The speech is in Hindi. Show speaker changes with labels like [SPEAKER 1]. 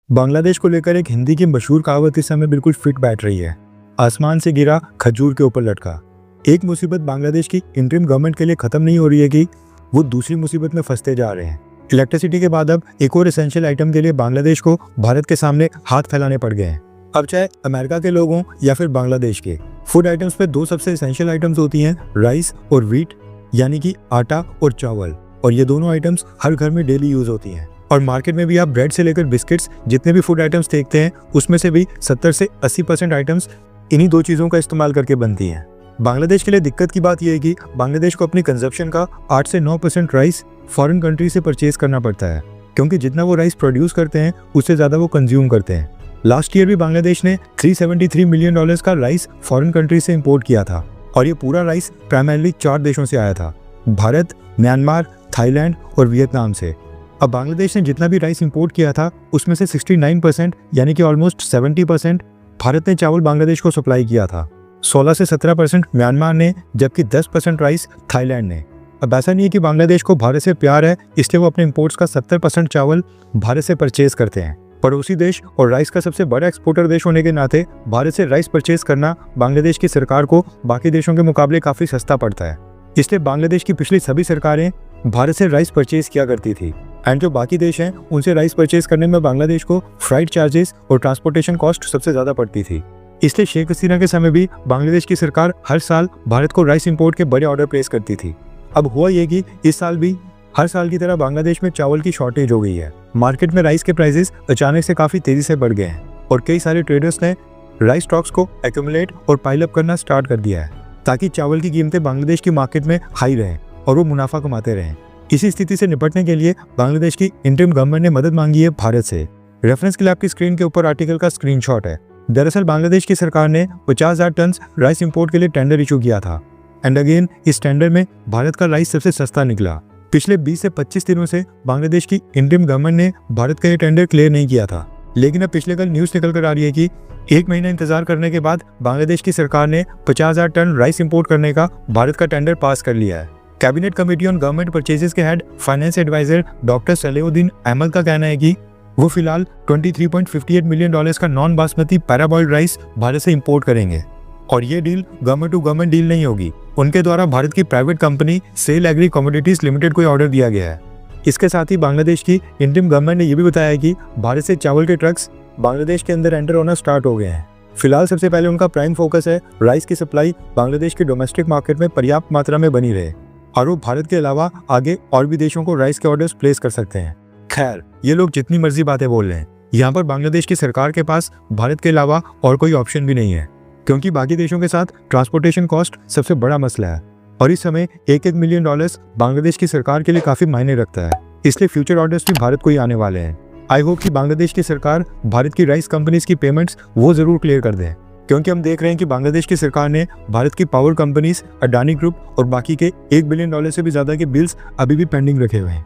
[SPEAKER 1] बांग्लादेश को लेकर एक हिंदी की मशहूर कहावत इस समय बिल्कुल फिट बैठ रही है। आसमान से गिरा खजूर के ऊपर लटका। एक मुसीबत बांग्लादेश की इंटरिम गवर्नमेंट के लिए खत्म नहीं हो रही है कि वो दूसरी मुसीबत में फंसते जा रहे हैं। इलेक्ट्रिसिटी के बाद अब एक और एसेंशियल आइटम के लिए बांग्लादेश को भारत के सामने हाथ फैलाने पड़ गए हैं। अब चाहे अमेरिका के लोग हों या फिर बांग्लादेश के, फूड आइटम्स पे दो सबसे एसेंशियल आइटम्स होती हैं, राइस और व्हीट, यानी कि आटा और चावल। और ये दोनों आइटम्स हर घर में डेली यूज होती हैं। और मार्केट में भी आप ब्रेड से लेकर बिस्किट्स, जितने भी फूड आइटम्स देखते हैं उसमें से भी 70 से 80% आइटम्स इन्हीं दो चीज़ों का इस्तेमाल करके बनती हैं। बांग्लादेश के लिए दिक्कत की बात यह है कि बांग्लादेश को अपनी कंजप्शन का 8 से 9% राइस फॉरेन कंट्री से परचेज करना पड़ता है, क्योंकि जितना वो राइस प्रोड्यूस करते हैं उससे ज़्यादा वो कंज्यूम करते हैं। लास्ट ईयर भी बांग्लादेश ने $373 मिलियन का राइस फॉरेन कंट्री से इम्पोर्ट किया था, और ये पूरा राइस प्राइमरली 4 देशों से आया था: भारत, म्यांमार, थाईलैंड और वियतनाम से। अब बांग्लादेश ने जितना भी राइस इंपोर्ट किया था उसमें से 69% यानी कि ऑलमोस्ट 70% भारत ने चावल बांग्लादेश को सप्लाई किया था। 16 से 17% म्यांमार ने, जबकि 10% राइस थाईलैंड ने। अब ऐसा नहीं है कि बांग्लादेश को भारत से प्यार है इसलिए वो अपने इंपोर्ट्स का 70% चावल भारत से परचेज करते हैं। पड़ोसी देश और राइस का सबसे बड़ा एक्सपोर्टर देश होने के नाते भारत से राइस परचेज करना बांग्लादेश की सरकार को बाकी देशों के मुकाबले काफ़ी सस्ता पड़ता है। इसलिए बांग्लादेश की पिछली सभी सरकारें भारत से राइस परचेज किया करती थी, एंड जो बाकी देश हैं उनसे राइस परचेज करने में बांग्लादेश को फ्राइट चार्जेस और ट्रांसपोर्टेशन कॉस्ट सबसे ज़्यादा पड़ती थी। इसलिए शेख हसीना के समय भी बांग्लादेश की सरकार हर साल भारत को राइस इंपोर्ट के बड़े ऑर्डर प्लेस करती थी। अब हुआ ये कि इस साल भी हर साल की तरह बांग्लादेश में चावल की शॉर्टेज हो गई है। मार्केट में राइस के प्राइसेस अचानक से काफ़ी तेज़ी से बढ़ गए हैं, और कई सारे ट्रेडर्स ने राइस स्टॉक्स को एक्यूमुलेट और पाइल अप करना स्टार्ट कर दिया है, ताकि चावल की कीमतें बांग्लादेश की मार्केट में हाई रहें और वो मुनाफा कमाते रहें। इसी स्थिति से निपटने के लिए बांग्लादेश की इंटरिम गवर्नमेंट ने मदद मांगी है भारत से। रेफरेंस के लिए आपकी स्क्रीन के ऊपर आर्टिकल का स्क्रीनशॉट है। दरअसल बांग्लादेश की सरकार ने 50,000 टन राइस इंपोर्ट के लिए टेंडर इशू किया था, एंड अगेन इस टेंडर में भारत का राइस सबसे सस्ता निकला। पिछले 20 से 25 दिनों से बांग्लादेश की इंटरिम गवर्नमेंट ने भारत का ये टेंडर क्लियर नहीं किया था, लेकिन अब पिछले कल न्यूज़ निकल कर आ रही है कि 1 महीना इंतजार करने के बाद बांग्लादेश की सरकार ने 50,000 टन राइस इंपोर्ट करने का भारत का टेंडर पास कर लिया है। Cabinet committee on government purchases के head finance adviser doctor Salehuddin Ahmed का कहना है कि वो फिलहाल $23.58 मिलियन का non basmati parboiled rice Bharat से इंपोर्ट करेंगे, और ये deal government to government deal नहीं होगी। उनके द्वारा भारत की प्राइवेट कंपनी सेल एग्री कमोडिटीज लिमिटेड को ऑर्डर दिया गया है। इसके साथ ही बांग्लादेश की इंटरिम गवर्नमेंट ने यह भी बताया है कि भारत से चावल के ट्रक्स बांग्लादेश के अंदर एंटर होना स्टार्ट हो गए हैं। फिलहाल सबसे पहले उनका प्राइम फोकस है राइस की सप्लाई बांग्लादेश के डोमेस्टिक मार्केट में पर्याप्त मात्रा में बनी रहे, और वो भारत के अलावा आगे और भी देशों को राइस के ऑर्डर्स प्लेस कर सकते हैं। खैर, ये लोग जितनी मर्जी बातें बोल रहे हैं, यहाँ पर बांग्लादेश की सरकार के पास भारत के अलावा और कोई ऑप्शन भी नहीं है, क्योंकि बाकी देशों के साथ ट्रांसपोर्टेशन कॉस्ट सबसे बड़ा मसला है, और इस समय $1 मिलियन बांग्लादेश की सरकार के लिए काफ़ी मायने रखता है। इसलिए फ्यूचर ऑर्डर्स भी भारत को ही आने वाले हैं। आई होप कि बांग्लादेश की सरकार भारत की राइस कंपनीज की पेमेंट्स वो ज़रूर क्लियर कर दें, क्योंकि हम देख रहे हैं कि बांग्लादेश की सरकार ने भारत की पावर कंपनीज, अडानी ग्रुप और बाकी के $1 बिलियन से भी ज़्यादा के बिल्स अभी भी पेंडिंग रखे हुए हैं।